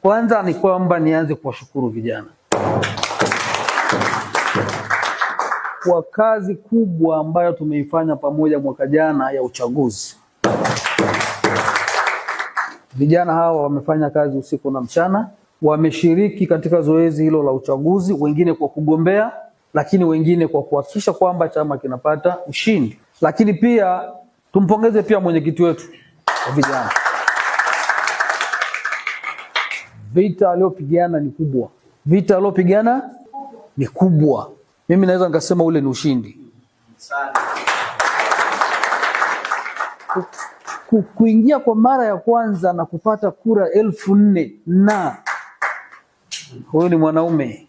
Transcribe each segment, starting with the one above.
Kwanza ni kwamba nianze kuwashukuru vijana kwa kazi kubwa ambayo tumeifanya pamoja mwaka jana ya uchaguzi. Vijana hawa wamefanya kazi usiku na mchana, wameshiriki katika zoezi hilo la uchaguzi, wengine kwa kugombea, lakini wengine kwa kuhakikisha kwamba chama kinapata ushindi. Lakini pia tumpongeze pia mwenyekiti wetu wa vijana. Vita aliyopigana ni kubwa. Vita aliyopigana ni kubwa. Mimi naweza nikasema ule ni ushindi. Kuingia kwa mara ya kwanza na kupata kura 4,000 na huyu ni mwanaume.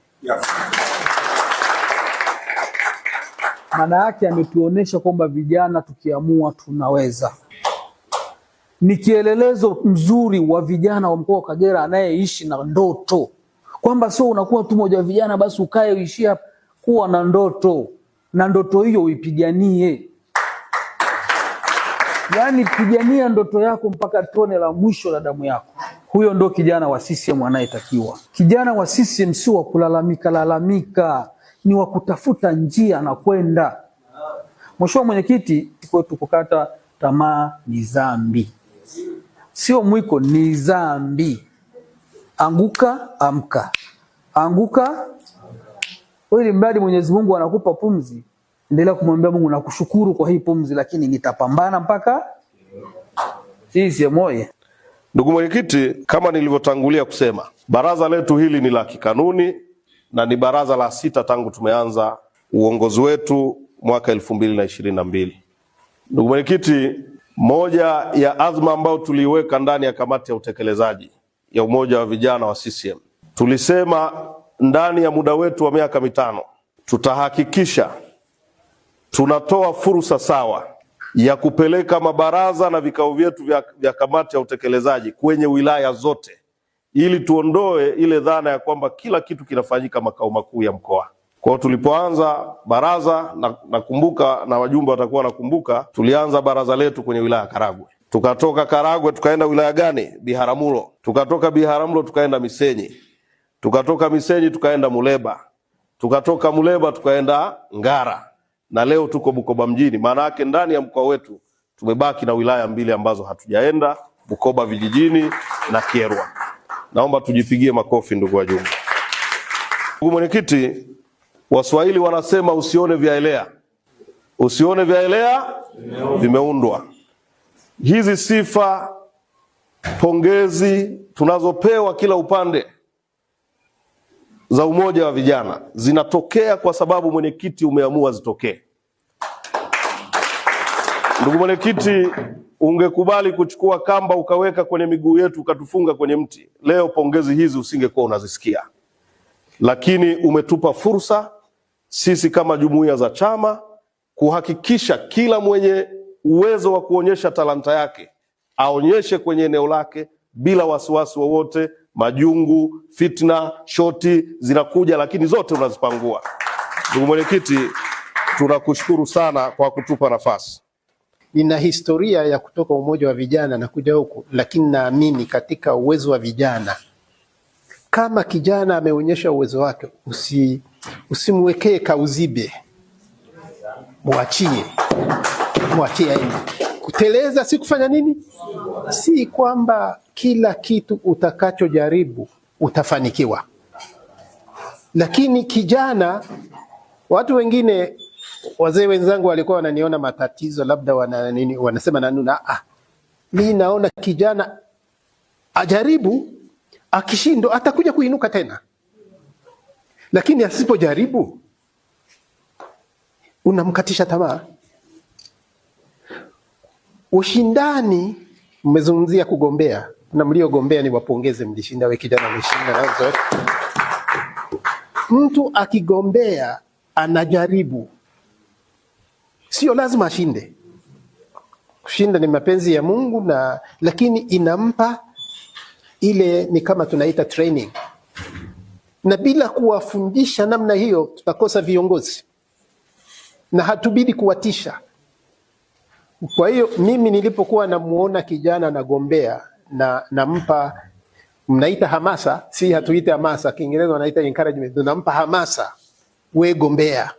Maana yake ametuonesha kwamba vijana tukiamua tunaweza. Ni kielelezo mzuri wa vijana wa mkoa wa Kagera anayeishi na ndoto. Kwamba sio unakuwa tu mmoja wa vijana basi ukae uishia kuwa na ndoto. Na ndoto hiyo uipiganie. Yaani pigania ndoto yako mpaka tone la mwisho la damu yako. Huyo ndo kijana wa CCM anayetakiwa. Kijana wa CCM si wa kulalamika, ni wa kutafuta njia na kwenda. Mheshimiwa Mwenyekiti, kwetu kukata tamaa ni dhambi. Sio mwiko, ni dhambi. Anguka, amka. Anguka. Wewe mradi Mwenyezi Mungu anakupa pumzi, endelea kumwambia Mungu nakushukuru kwa hii pumzi, lakini nitapambana mpaka sisi moyo. Ndugu Mwenyekiti, kama nilivyotangulia kusema, baraza letu hili ni la kikanuni na ni baraza la 6 tangu tumeanza uongozi wetu mwaka 2022. Ndugu Mwenyekiti, moja ya azma ambayo tuliweka ndani ya kamati ya utekelezaji ya umoja wa vijana wa CCM, tulisema ndani ya muda wetu wa miaka 5 tutahakikisha tunatoa fursa sawa ya kupeleka mabaraza na vikao vyetu vya kamati ya utekelezaji kwenye wilaya zote, ili tuondoe ile dhana ya kwamba kila kitu kinafanyika makao makuu ya mkoa. Kwa tulipoanza baraza, nakumbuka na wajumbe watakuwa nakumbuka, tulianza baraza letu kwenye wilaya Karagwe. Tukatoka Karagwe tukaenda wilaya gani? Biharamulo. Tukatoka Biharamulo tukaenda Misenyi. Tukatoka Misenyi tukaenda Muleba. Tukatoka Muleba tukaenda Ngara. Na leo tuko Bukoba mjini. Maana yake ndani ya mkoa wetu tumebaki na wilaya 2 ambazo hatujaenda, Bukoba vijijini na Kyerwa. Naomba tujipigie makofi ndugu wajumbe. Ndugu Mwenyekiti, Waswahili wanasema usione vyaelea. Usione vyaelea vimeundwa. Hizi sifa, pongezi tunazopewa kila upande za umoja wa vijana zinatokea kwa sababu mwenyekiti umeamua zitokee. Ndugu Mwenyekiti, ungekubali kuchukua kamba ukaweka kwenye miguu yetu ukatufunga kwenye mti, leo pongezi hizi usingekuwa unazisikia. Lakini umetupa fursa sisi kama jumuiya za chama kuhakikisha kila mwenye uwezo wa kuonyesha talanta yake aonyeshe kwenye eneo lake bila wasiwasi wowote. Majungu, fitna, shoti zinakuja, lakini zote unazipangua. Ndugu Mwenyekiti, tunakushukuru sana kwa kutupa nafasi. Nina historia ya kutoka umoja wa vijana na kuja huku, lakini naamini katika uwezo wa vijana. Kama kijana ameonyesha uwezo wake, usimwekee kauzibe. Muachie aende. Kuteleza si kufanya nini? Si kwamba kila kitu utakachojaribu utafanikiwa. Lakini kijana, watu wengine, wazee wenzangu walikuwa wananiona matatizo, labda wanasema mimi naona kijana ajaribu, akishindwa atakuja kuinuka tena. Lakini asipojaribu unamkatisha tamaa. Ushindani, mmezungumzia kugombea, na mliogombea ni wapongeze, mlishinda. Wewe kijana umeshinda na uzoefu. Mtu akigombea anajaribu, sio lazima ashinde. Kushinda ni mapenzi ya Mungu, lakini inampa ile, ni kama tunaita training. Na bila kuwafundisha namna hiyo tutakosa viongozi na hatubidi kuwatisha. Kwa hiyo mimi nilipokuwa namuona kijana anagombea na nampa mnaita hamasa, si hatuite hamasa, Kiingereza wanaita encouragement. Tunampa hamasa, we gombea.